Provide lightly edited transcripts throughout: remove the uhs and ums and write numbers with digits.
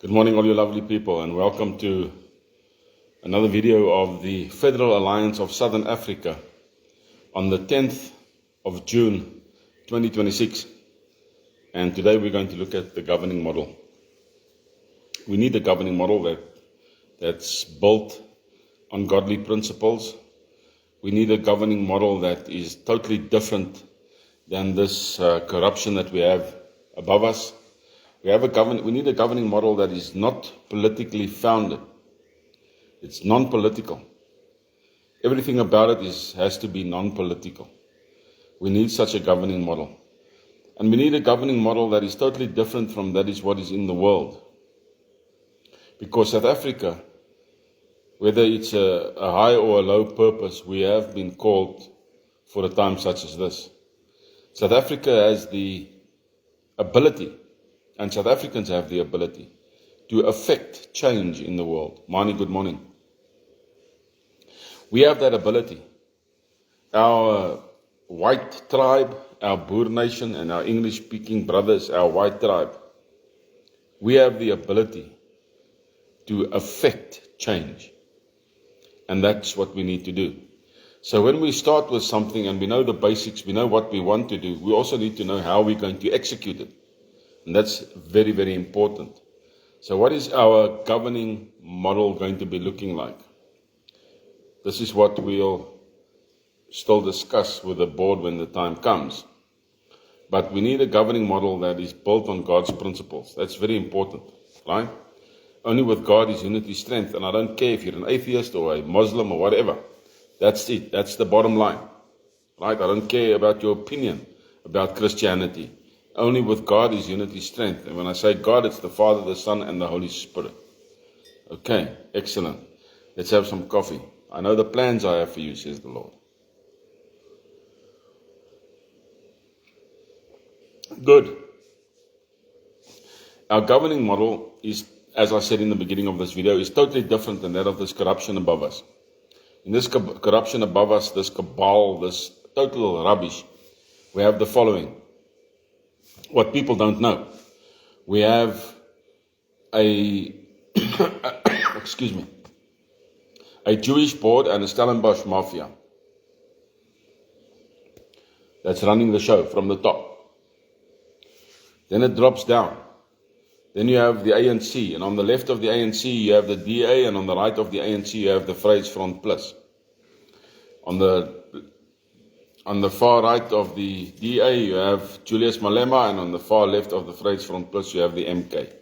Good morning, all you lovely people, and welcome to another video of the Federal Alliance of Southern Africa on the 10th of June 2026. And today we're going to look at the governing model. We need a governing model that's built on godly principles. We need a governing model that is totally different than this corruption that we have above us. We need a governing model that is not politically founded. It's non-political. Everything about it has to be non-political. We need such a governing model. And we need a governing model that is totally different from that is what is in the world. Because South Africa, whether it's a high or a low purpose, we have been called for a time such as this. South Africa has the ability, and South Africans have the ability, to affect change in the world. Mani, good morning. We have that ability. Our white tribe, our Boer nation, and our English-speaking brothers, our white tribe, we have the ability to affect change. And that's what we need to do. So when we start with something and we know the basics, we know what we want to do, we also need to know how we're going to execute it. And that's very, very important. So what is our governing model going to be looking like? This is what we'll still discuss with the board when the time comes. But we need a governing model that is built on God's principles. That's very important, right? Only with God is unity strength. And I don't care if you're an atheist or a Muslim or whatever. That's it. That's the bottom line, right? I don't care about your opinion about Christianity. Only with God is unity strength. And when I say God, it's the Father, the Son, and the Holy Spirit. Okay, excellent. Let's have some coffee. I know the plans I have for you, says the Lord. Good. Our governing model is, as I said in the beginning of this video, is totally different than that of this corruption above us. In this corruption above us, this cabal, this total rubbish, we have the following. What people don't know. We have a a Jewish board and a Stellenbosch mafia that's running the show from the top. Then it drops down. Then you have the ANC, and on the left of the ANC you have the DA, and on the right of the ANC you have the Vryheidsfront Plus. On the far right of the DA, you have Julius Malema, and on the far left of the Vryheidsfront Plus, you have the MK.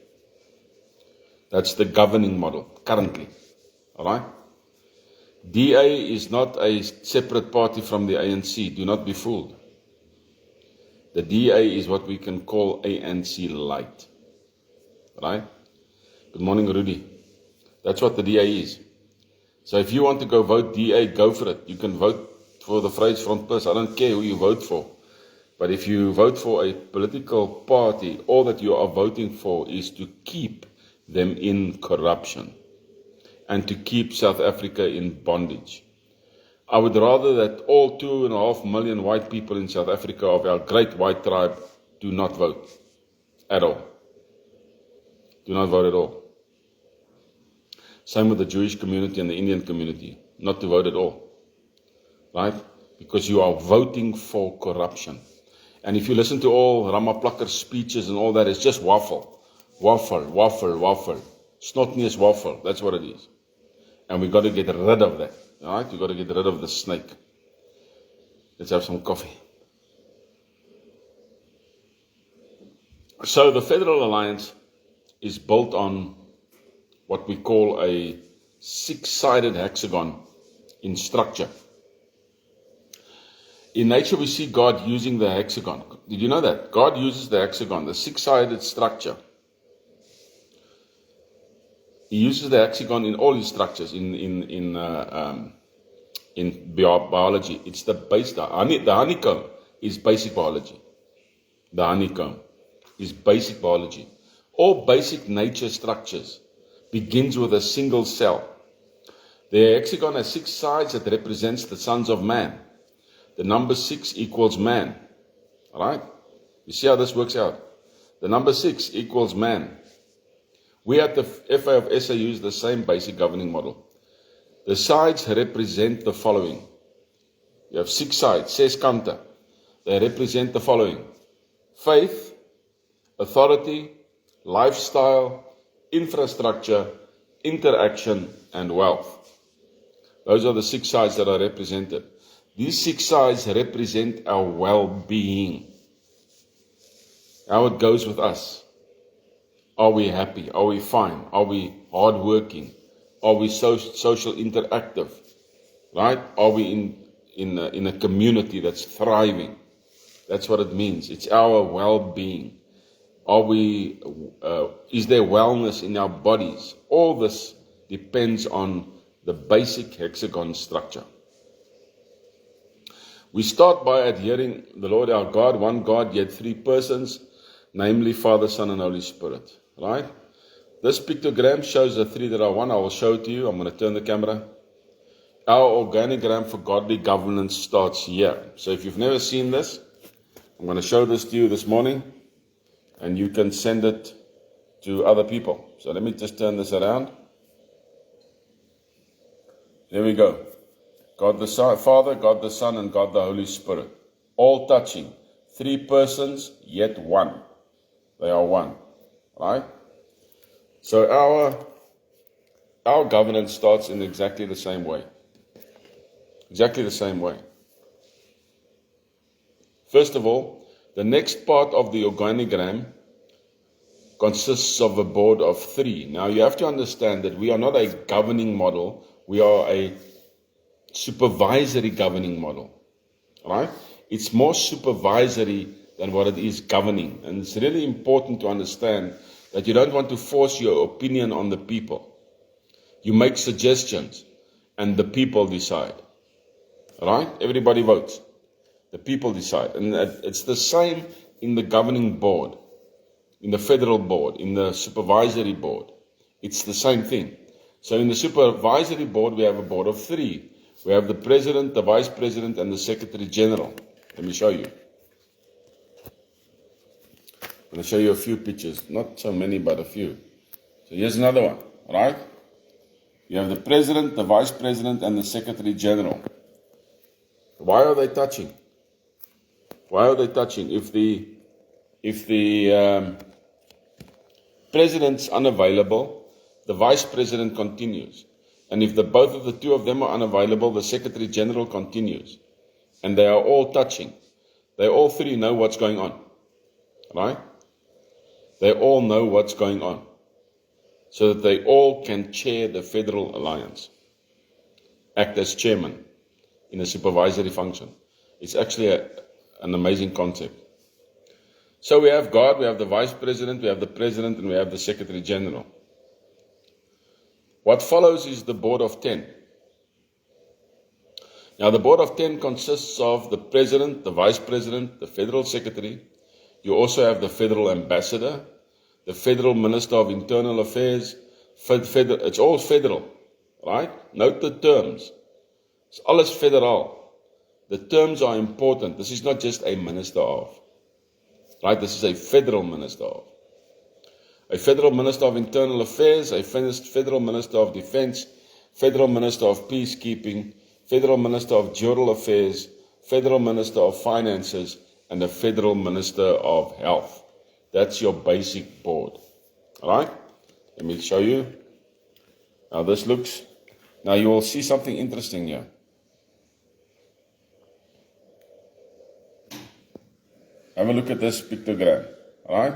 That's the governing model, currently. All right? DA is not a separate party from the ANC. Do not be fooled. The DA is what we can call ANC light. Right? Good morning, Rudy. That's what the DA is. So if you want to go vote DA, go for it. You can vote for the Vryheidsfront Plus. I don't care who you vote for. But if you vote for a political party, all that you are voting for is to keep them in corruption and to keep South Africa in bondage. I would rather that all 2.5 million white people in South Africa of our great white tribe do not vote at all. Do not vote at all. Same with the Jewish community and the Indian community. Not to vote at all. Right? Because you are voting for corruption. And if you listen to all Ramaplakker's speeches and all that, it's just waffle. Waffle. Snotty as waffle. That's what it is. And we've got to get rid of that. Right? We've got to get rid of the snake. Let's have some coffee. So the Federal Alliance is built on what we call a 6-sided hexagon in structure. In nature, we see God using the hexagon. Did you know that? God uses the hexagon, the 6-sided structure. He uses the hexagon in all his structures. In biology, it's the base. The honeycomb is basic biology. The honeycomb is basic biology. All basic nature structures begins with a single cell. The hexagon has 6 sides that represents the sons of man. The number 6 equals man. All right? You see how this works out? The number 6 equals man. We at the FA of SA use the same basic governing model. The sides represent the following. You have 6 sides, 6 kante. They represent the following: faith, authority, lifestyle, infrastructure, interaction, and wealth. Those are the 6 sides that are represented. These 6 sides represent our well-being. How it goes with us. Are we happy? Are we fine? Are we hardworking? Are we social interactive? Right? Are we in a community that's thriving? That's what it means. It's our well-being. Is there wellness in our bodies? All this depends on the basic hexagon structure. We start by adhering the Lord our God, one God, yet 3 persons, namely Father, Son, and Holy Spirit. Right? This pictogram shows the 3 that are one. I will show it to you. I'm going to turn the camera. Our organigram for godly governance starts here. So if you've never seen this, I'm going to show this to you this morning, and you can send it to other people. So let me just turn this around. There we go. God the Father, God the Son, and God the Holy Spirit. All touching. 3 persons, yet one. They are one. Right? So our governance starts in exactly the same way. Exactly the same way. First of all, the next part of the organigram consists of a board of 3. Now you have to understand that we are not a governing model, we are a supervisory governing model. Right? It's more supervisory than what it is governing. And it's really important to understand that you don't want to force your opinion on the people. You make suggestions and the people decide. Right? Everybody votes. The people decide. And it's the same in the governing board, in the federal board, in the supervisory board. It's the same thing. So in the supervisory board, we have a board of 3. We have the president, the vice president, and the secretary general. Let me show you. I'm going to show you a few pictures. Not so many, but a few. So here's another one. Right? You have the president, the vice president, and the secretary general. Why are they touching? Why are they touching? If the president's unavailable, the vice president continues. And if both of the 2 of them are unavailable, the secretary general continues. And they are all touching. They all 3 know what's going on. Right? They all know what's going on. So that they all can chair the Federal Alliance. Act as chairman in a supervisory function. It's actually an amazing concept. So we have God, we have the vice president, we have the president, and we have the secretary general. What follows is the board of 10. Now the board of 10 consists of the president, the vice president, the federal secretary. You also have the federal ambassador, the federal minister of internal affairs. It's all federal, right? Note the terms. It's alles federal. The terms are important. This is not just a minister of. Right? This is a federal minister of. A federal minister of internal affairs, a federal minister of defense, federal minister of peacekeeping, federal minister of general affairs, federal minister of finances, and a federal minister of health. That's your basic board. Alright? Let me show you how this looks. Now you will see something interesting here. Have a look at this pictogram. Alright?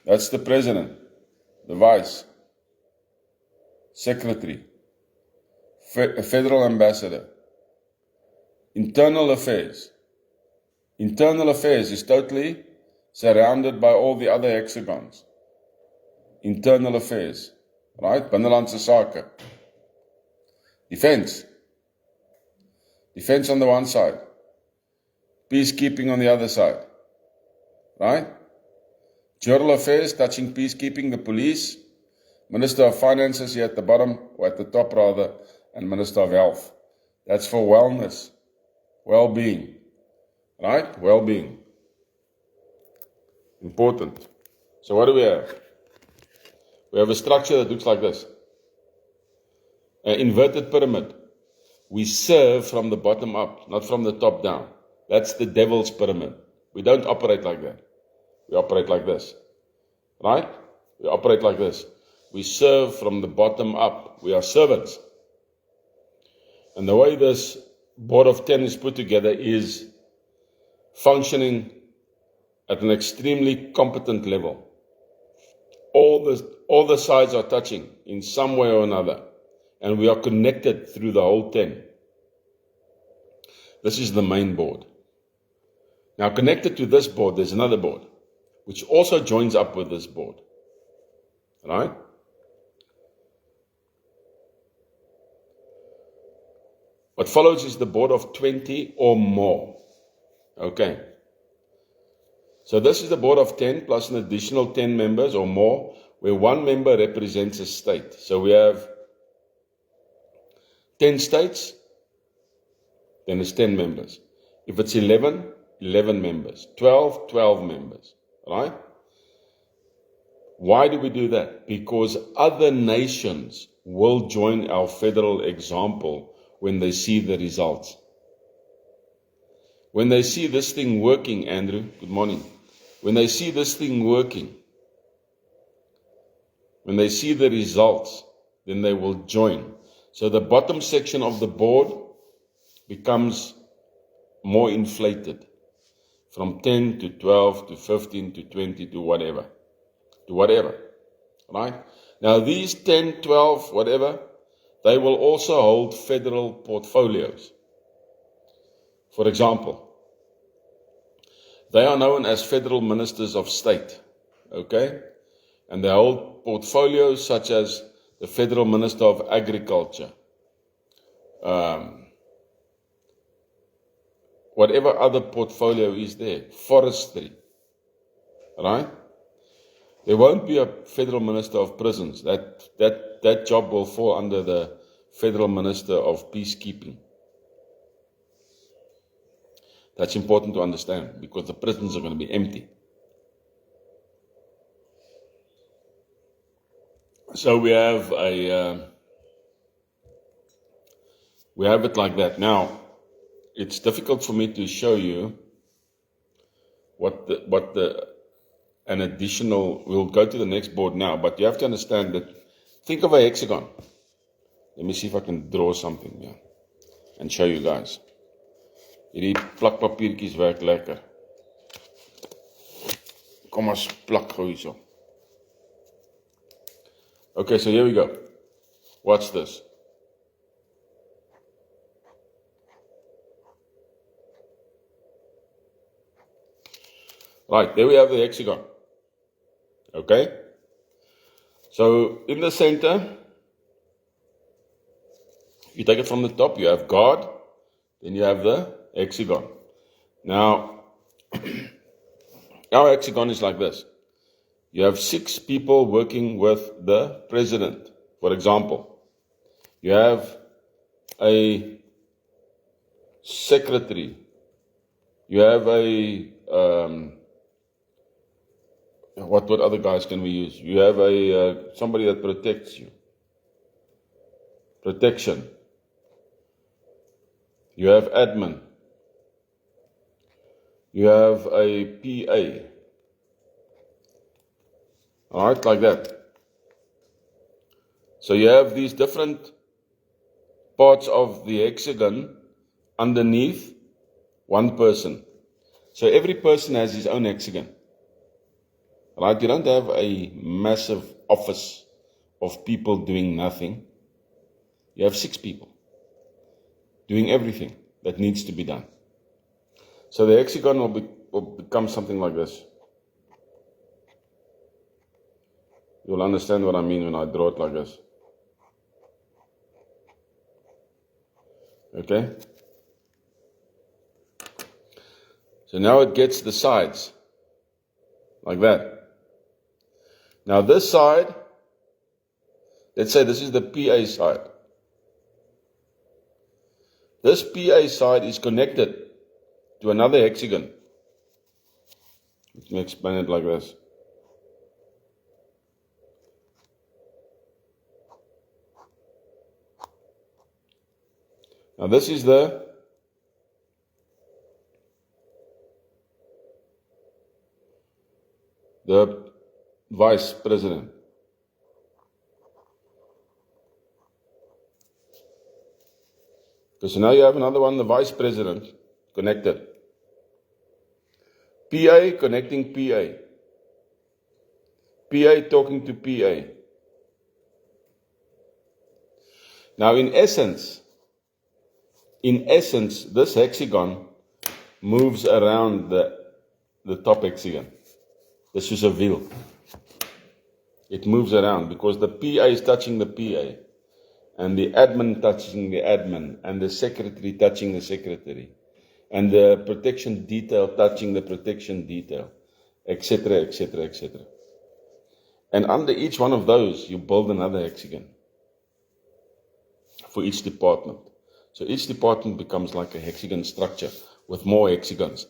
That's the president, the vice, secretary, federal ambassador, internal affairs. Internal affairs is totally surrounded by all the other hexagons. Internal affairs, right? Binnelandse sake. Defense. Defense on the one side. Peacekeeping on the other side. Right? General affairs touching peacekeeping, the police. Minister of Finances here at the bottom, or at the top rather, and Minister of Health. That's for wellness, well-being. Right? Well-being. Important. So what do we have? We have a structure that looks like this. An inverted pyramid. We serve from the bottom up, not from the top down. That's the devil's pyramid. We don't operate like that. We operate like this. Right? We operate like this. We serve from the bottom up. We are servants. And the way this board of 10 is put together is functioning at an extremely competent level. All the sides are touching in some way or another, and we are connected through the whole 10. This is the main board. Now, connected to this board, there's another board, which also joins up with this board. Right? What follows is the board of 20 or more. Okay. So this is the board of 10 plus an additional 10 members or more, where one member represents a state. So we have 10 states, then it's 10 members. If it's 11, 11 members. 12, 12 members. Right? Why do we do that? Because other nations will join our federal example when they see the results. When they see this thing working, Andrew, good morning. When they see this thing working, when they see the results, then they will join. So the bottom section of the board becomes more inflated. From 10 to 12 to 15 to 20 to whatever. Right? Now these 10, 12, whatever, they will also hold federal portfolios. For example, they are known as federal ministers of state, okay? And they hold portfolios such as the federal minister of agriculture, whatever other portfolio is there, forestry, right? There won't be a federal minister of prisons. That job will fall under the federal minister of peacekeeping. That's important to understand because the prisons are going to be empty. So we have it like that. Now, it's difficult for me to show you an additional. We'll go to the next board now, but you have to understand that. Think of a hexagon. Let me see if I can draw something here and show you guys. Hierdie plakpapiertjies werk lekker. Kom ons plak gou hierso. Okay, so here we go. Watch this. Right, there we have the hexagon. Okay? So, in the center, if you take it from the top, you have God, then you have the hexagon. Now, our hexagon is like this. You have 6 people working with the president. For example, you have a secretary. You have a, what other guys can we use? You have a somebody that protects you. Protection. You have admin. You have a PA. Alright, like that. So you have these different parts of the hexagon underneath one person. So every person has his own hexagon. Right? You don't have a massive office of people doing nothing. You have 6 people doing everything that needs to be done. So the hexagon will become something like this. You'll understand what I mean when I draw it like this. Okay? So now it gets the sides. Like that. Now this side, let's say this is the PA side. This PA side is connected to another hexagon. Let me explain it like this. Now this is the vice president. Because now you have another one, the vice president, connected. PA connecting PA. PA talking to PA. Now in essence, this hexagon moves around the top hexagon. This is a wheel. It moves around because the PA is touching the PA, and the admin touching the admin, and the secretary touching the secretary, and the protection detail touching the protection detail, etc., etc., etc. And under each one of those, you build another hexagon for each department. So each department becomes like a hexagon structure with more hexagons.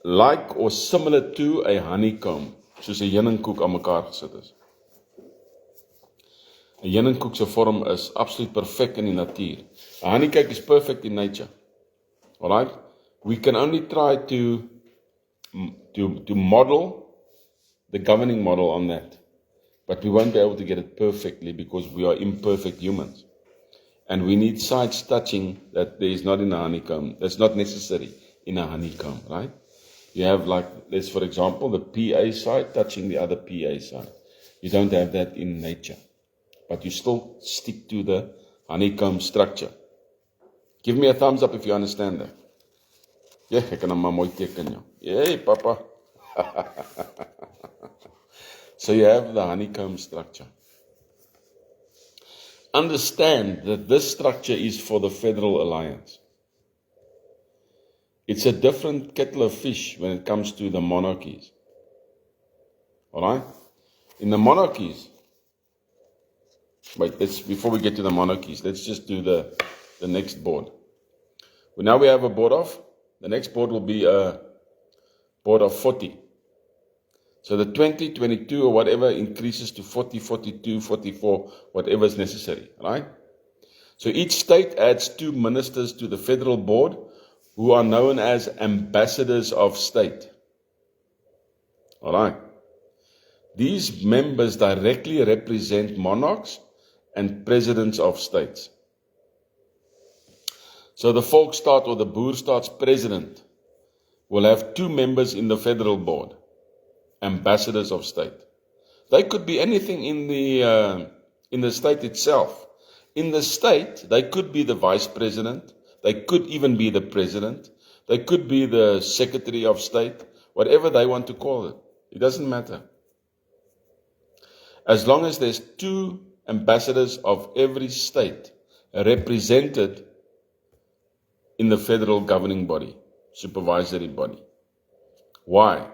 Like or similar to a honeycomb, soos 'n heuningkoek aan mekaar gesit is. 'n Heuningkoek se vorm is absoluut perfect in die natuur. 'n Honeycake is perfect in nature. Alright? We can only try to model the governing model on that. But we won't be able to get it perfectly because we are imperfect humans. And we need sides touching that there is not in a honeycomb. That's not necessary in a honeycomb, right? You have like, let's for example, the PA side touching the other PA side. You don't have that in nature. But you still stick to the honeycomb structure. Give me a thumbs up if you understand that. Ja, ek kan maar mooi teken jou. Hey, papa. So you have the honeycomb structure. Understand that this structure is for the Federal Alliance. It's a different kettle of fish when it comes to the monarchies. Alright? In the monarchies, before we get to the monarchies, let's just do the next board. Well, now we have a board of, the next board will be a board of 40. So the 20, 22 or whatever increases to 40, 42, 44, whatever is necessary, right? So each state adds 2 ministers to the federal board who are known as ambassadors of state. All right. These members directly represent monarchs and presidents of states. So the Volksstaat or the Boerstaat's president will have 2 members in the federal board, ambassadors of state. They could be anything in the state itself. In the state, they could be the vice president. They could even be the president. They could be the secretary of state, whatever they want to call it. It doesn't matter. As long as there's 2 ambassadors of every state represented in the federal governing body, supervisory body. Why?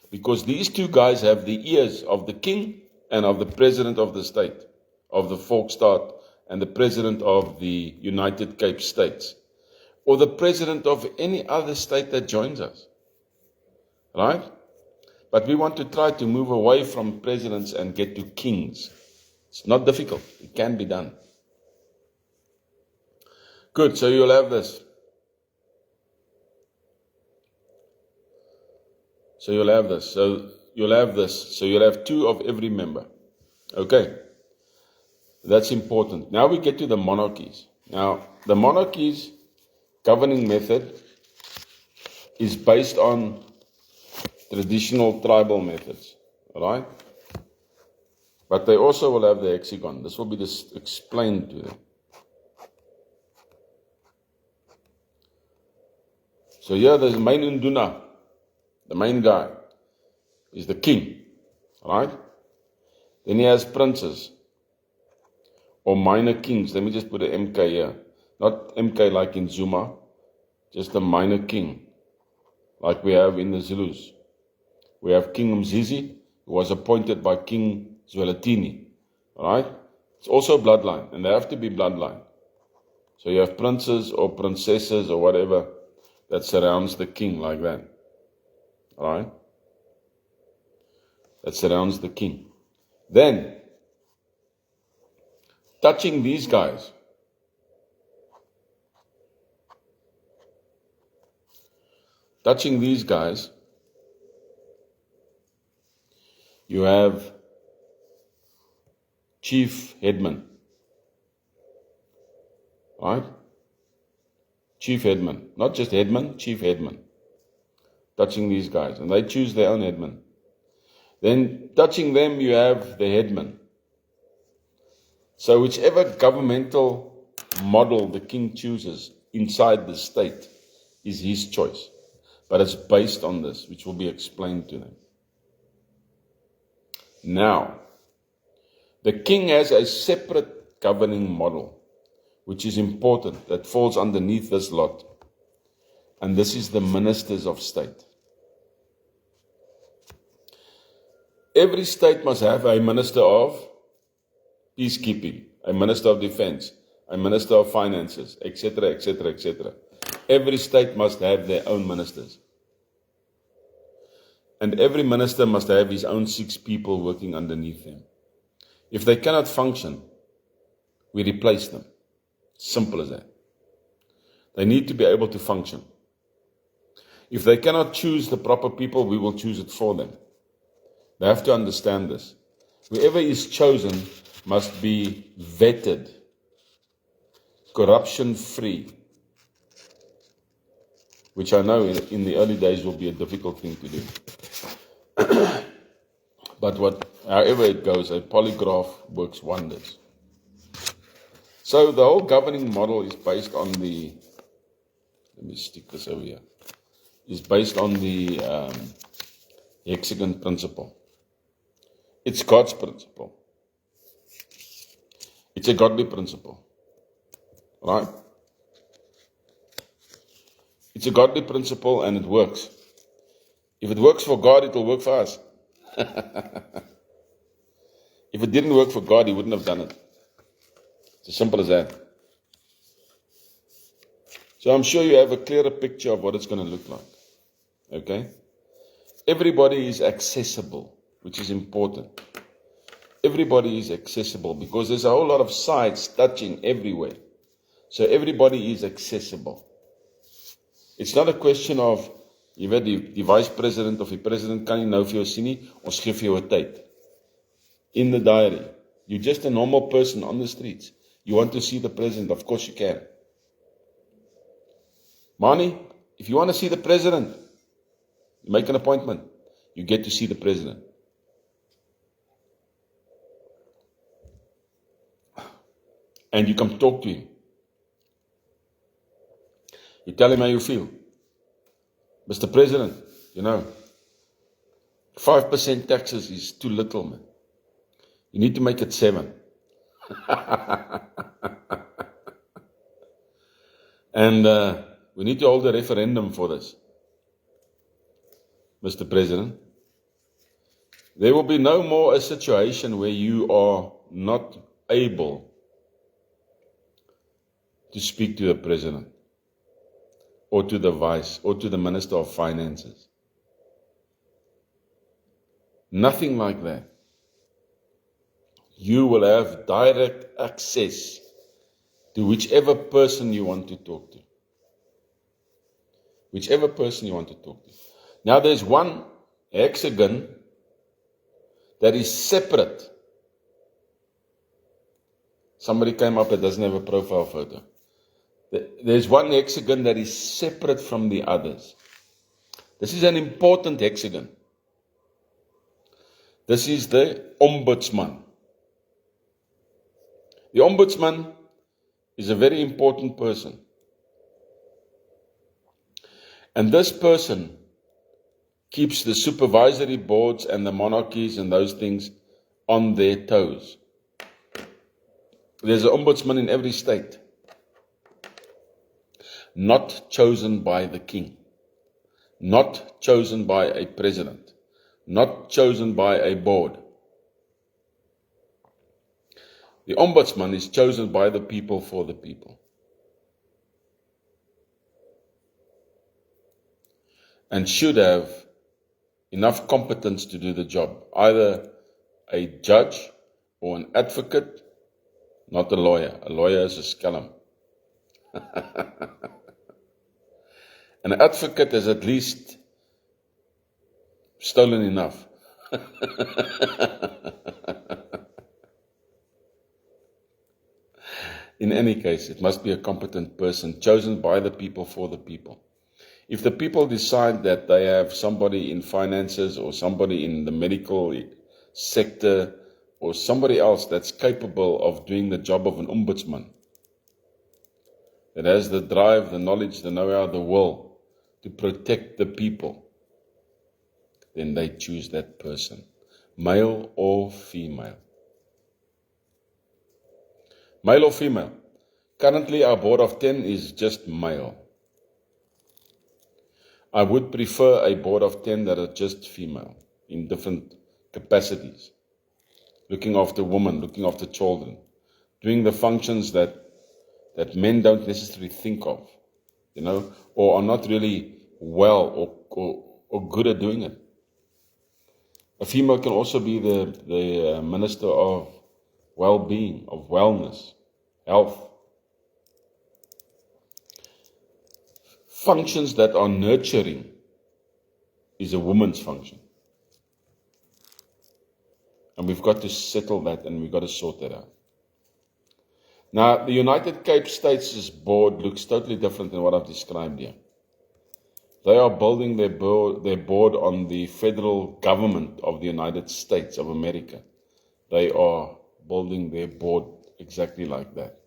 Because these 2 guys have the ears of the king and of the president of the state, of the Volksstaat and the president of the United Cape States, or the president of any other state that joins us. Right? But we want to try to move away from presidents and get to kings. It's not difficult. It can be done. Good, so you'll have this. So you'll have this. So you'll have this. So you'll have 2 of every member. Okay. That's important. Now we get to the monarchies. Now, the monarchies governing method is based on traditional tribal methods. Alright? But they also will have the hexagon. This will be explained to them. So here there's the main Unduna. The main guy is the king, right? Then he has princes or minor kings. Let me just put an MK here. Not MK like in Zuma, just a minor king, like we have in the Zulus. We have King Mzizi, who was appointed by King Zwelithini, right? It's also bloodline, and they have to be bloodline. So you have princes or princesses or whatever that surrounds the king like that. Alright? That surrounds the king. Then, touching these guys Touching these guys, you have chief headman, right? Chief headman, not just headman, chief headman. Touching these guys, and they choose their own headman. Then touching them, you have the headman. So whichever governmental model the king chooses inside the state is his choice. But it's based on this, which will be explained to them. Now, the king has a separate governing model, which is important, that falls underneath this lot. And this is the ministers of state. Every state must have a minister of peacekeeping, a minister of defense, a minister of finances, etc., etc., etc. Every state must have their own ministers. And every minister must have his own 6 people working underneath him. If they cannot function, we replace them. Simple as that. They need to be able to function. If they cannot choose the proper people, we will choose it for them. They have to understand this. Whoever is chosen must be vetted, corruption-free, which I know in the early days will be a difficult thing to do. But however it goes, a polygraph works wonders. So the whole governing model is based on the, let me stick this over here, is based on the hexagon principle. It's God's principle. It's a godly principle. Right? It's a godly principle and it works. If it works for God, it will work for us. If it didn't work for God, He wouldn't have done it. It's as simple as that. So I'm sure you have a clearer picture of what it's going to look like. Okay? Everybody is accessible, which is important. Everybody is accessible because there's a whole lot of sites touching everywhere. So everybody is accessible. It's not a question of, jy weet, die vice president of die president kan nie nou vir jou sien nie, ons gee vir jou 'n tyd. In the diary. You're just a normal person on the streets. You want to see the president, of course you can. Mani, if you want to see the president, you make an appointment. You get to see the president. And you come talk to him. You tell him how you feel. Mr. President, 5% taxes is too little, man. You need to make it 7. And we need to hold a referendum for this. Mr. President, there will be no more a situation where you are not able to speak to the president or to the vice or to the minister of finances. Nothing like that. You will have direct access to whichever person you want to talk to. Whichever person you want to talk to. Now there's one hexagon that is separate. Somebody came up that doesn't have a profile photo. There's one hexagon that is separate from the others. This is an important hexagon. This is the ombudsman. The ombudsman is a very important person. And this person keeps the supervisory boards and the monarchies and those things on their toes. There's an ombudsman in every state. Not chosen by the king. Not chosen by a president. Not chosen by a board. The ombudsman is chosen by the people for the people. And should have enough competence to do the job. Either a judge or an advocate, not a lawyer. A lawyer is a scallum. An advocate has at least stolen enough. In any case, it must be a competent person chosen by the people for the people. If the people decide that they have somebody in finances or somebody in the medical sector or somebody else that's capable of doing the job of an ombudsman, that has the drive, the knowledge, the know-how, the will to protect the people, then they choose that person, male or female. Male or female? Currently, our board of 10 is just male. I would prefer a board of 10 that are just female in different capacities, looking after women, looking after children, doing the functions that men don't necessarily think of, or are not really well or good at doing it. A female can also be the minister of well-being, of wellness, health. Functions that are nurturing is a woman's function. And we've got to settle that and we've got to sort that out. Now, the United Cape States' board looks totally different than what I've described here. They are building their board on the federal government of the United States of America. They are building their board exactly like that.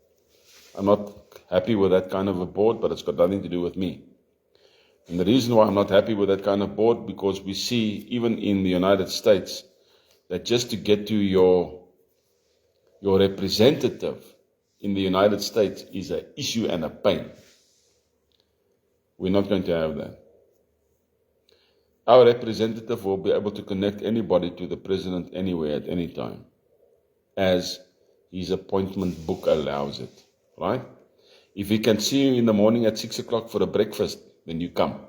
I'm not happy with that kind of a board, but it's got nothing to do with me. And the reason why I'm not happy with that kind of board, because we see, even in the United States, that just to get to your representative in the United States is an issue and a pain. We're not going to have that. Our representative will be able to connect anybody to the president anywhere at any time, as his appointment book allows it, right? If he can see you in the morning at 6 o'clock for a breakfast, then you come.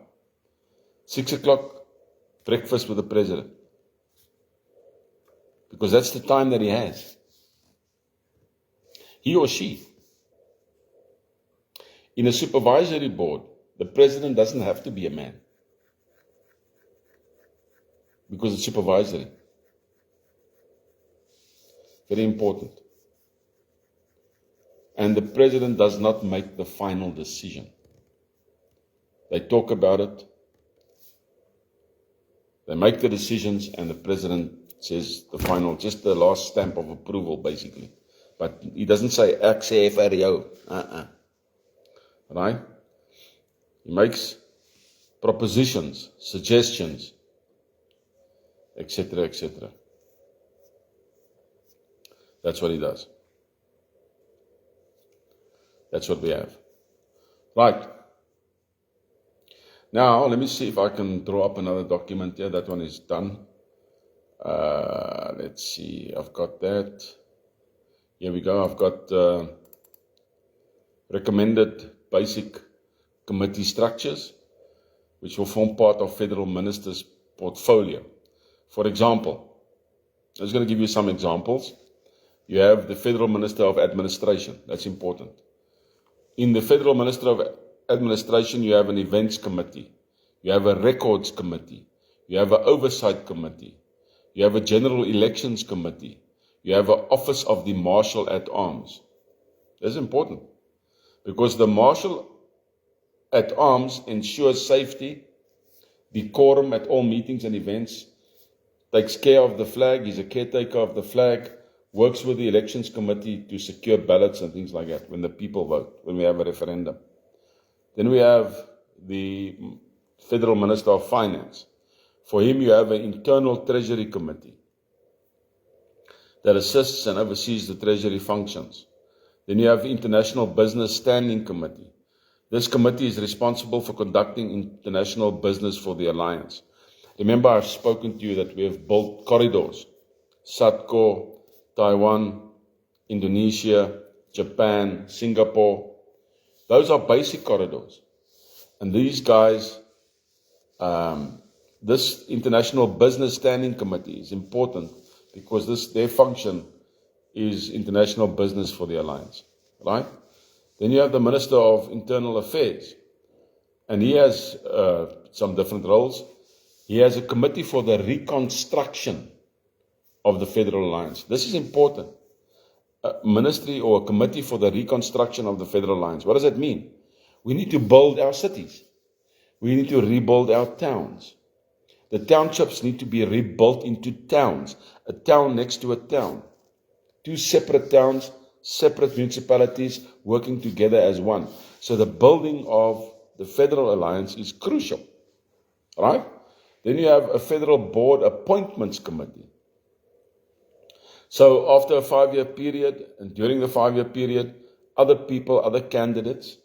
6 o'clock, breakfast with the president. Because that's the time that he has. He or she. In a supervisory board, the president doesn't have to be a man, because it's supervisory. Very important. And the president does not make the final decision. They talk about it, they make the decisions, and the president says the final, just the last stamp of approval, basically. But he doesn't say, ek sê vir jou. Right? He makes propositions, suggestions, etc., etc. That's what he does. That's what we have. Right. Now, let me see if I can draw up another document here. That one is done. Let's see. I've got that. Here we go. I've got recommended basic committee structures, which will form part of federal ministers' portfolio. For example, I'm just going to give you some examples. You have the Federal Minister of Administration. That's important. In the Federal Minister of Administration, you have an events committee. You have a records committee. You have an oversight committee. You have a general elections committee. You have an office of the Marshal at Arms. That's important, because the Marshal at Arms ensures safety, decorum at all meetings and events, takes care of the flag, he's a caretaker of the flag, works with the elections committee to secure ballots and things like that when the people vote, when we have a referendum. Then we have the Federal Minister of Finance. For him, you have an internal Treasury Committee that assists and oversees the Treasury functions. Then you have the International Business Standing Committee. This committee is responsible for conducting international business for the Alliance. Remember, I've spoken to you that we have built corridors. SADCO, Taiwan, Indonesia, Japan, Singapore. Those are basic corridors. And these guys, this International Business Standing Committee is important because their function is international business for the Alliance, right? Then you have the Minister of Internal Affairs. and he has some different roles. He has a committee for the reconstruction of the Federal Alliance. This is important. A ministry or a committee for the reconstruction of the Federal Alliance. What does that mean? We need to build our cities. We need to rebuild our towns. The townships need to be rebuilt into towns. A town next to a town. Two separate towns, separate municipalities working together as one. So the building of the Federal Alliance is crucial. Right? Then you have a Federal Board Appointments Committee. So after a 5-year period, and during the 5-year period, other people, other candidates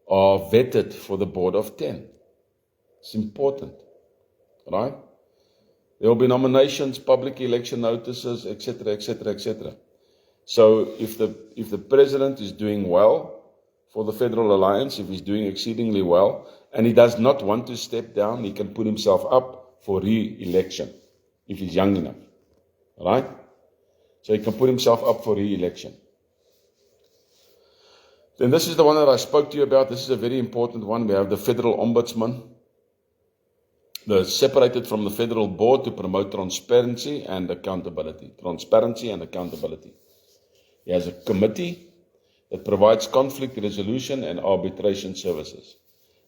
are vetted for the Board of 10. It's important. Right? There will be nominations, public election notices, etc., etc., etc. So if the president is doing well for the Federal Alliance, if he's doing exceedingly well, and he does not want to step down, he can put himself up for re-election, if he's young enough. Right? So he can put himself up for re-election. Then this is the one that I spoke to you about. This is a very important one. We have the Federal Ombudsman. They're separated from the Federal Board to promote transparency and accountability. Transparency and accountability. He has a committee that provides conflict resolution and arbitration services.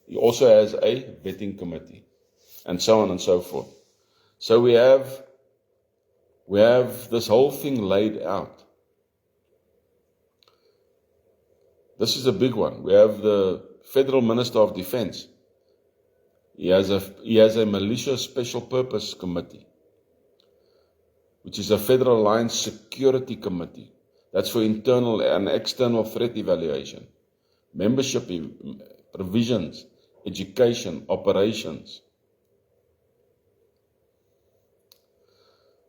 He also has a vetting committee, and so on and so forth. So we have this whole thing laid out. This is a big one. We have the Federal Minister of Defense. He has a Militia Special Purpose Committee, which is a Federal Alliance Security Committee. That's for internal and external threat evaluation, membership provisions, education, operations.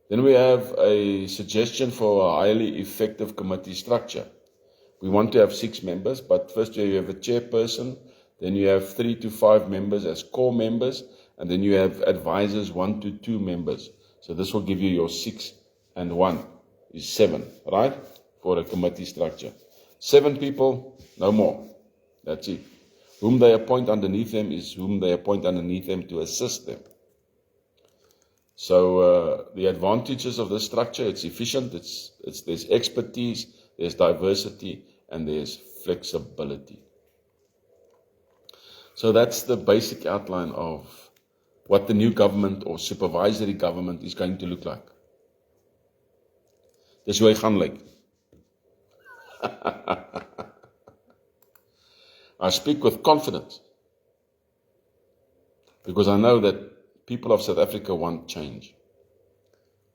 Then we have a suggestion for a highly effective committee structure. We want to have 6 members, but first you have a chairperson, then you have 3 to 5 members as core members, and then you have advisors 1 to 2 members. So this will give you your 6 and 1 is 7, right? For a committee structure. 7 people, no more. That's it. Whom they appoint underneath them is whom they appoint underneath them to assist them. So the advantages of this structure, it's efficient, there's expertise, there's diversity, and there's flexibility. So that's the basic outline of what the new government or supervisory government is going to look like. Dis hoe hy gaan lyk. I speak with confidence because I know that people of South Africa want change.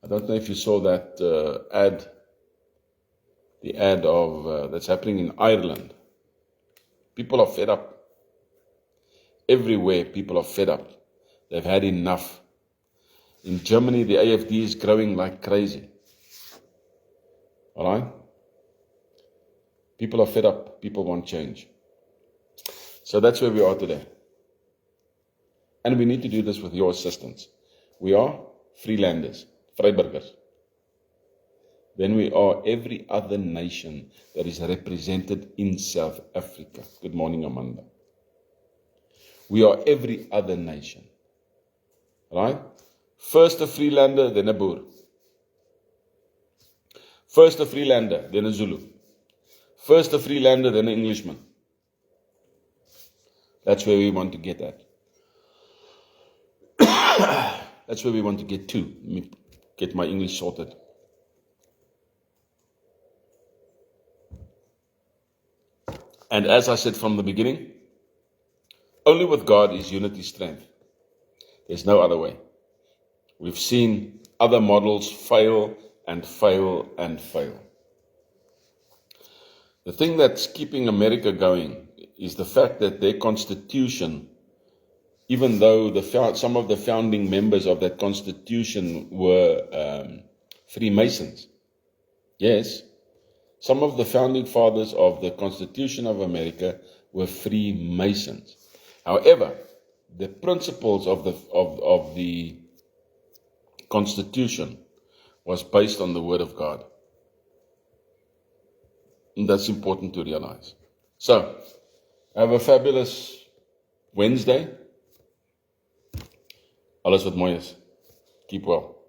I don't know if you saw that ad, the ad of that's happening in Ireland. People are fed up. Everywhere people are fed up. They've had enough. In Germany, the AFD is growing like crazy. All right? People are fed up. People want change. So that's where we are today. And we need to do this with your assistance. We are Freelanders, Vryburgers. Then we are every other nation that is represented in South Africa. Good morning, Amanda. We are every other nation. Right? First a Freelander, then a Boer. First a Freelander, then a Zulu. First a Freelander, then an Englishman. That's where we want to get at. That's where we want to get to. Let me get my English sorted. And as I said from the beginning, only with God is unity strength. There's no other way. We've seen other models fail and fail and fail. The thing that's keeping America going is the fact that their constitution, even though some of the founding members of that constitution were Freemasons. Yes, some of the founding fathers of the Constitution of America were Freemasons. However, the principles of the Constitution was based on the Word of God. And that's important to realize. So, I have a fabulous Wednesday, alles wat mooi is. Keep well.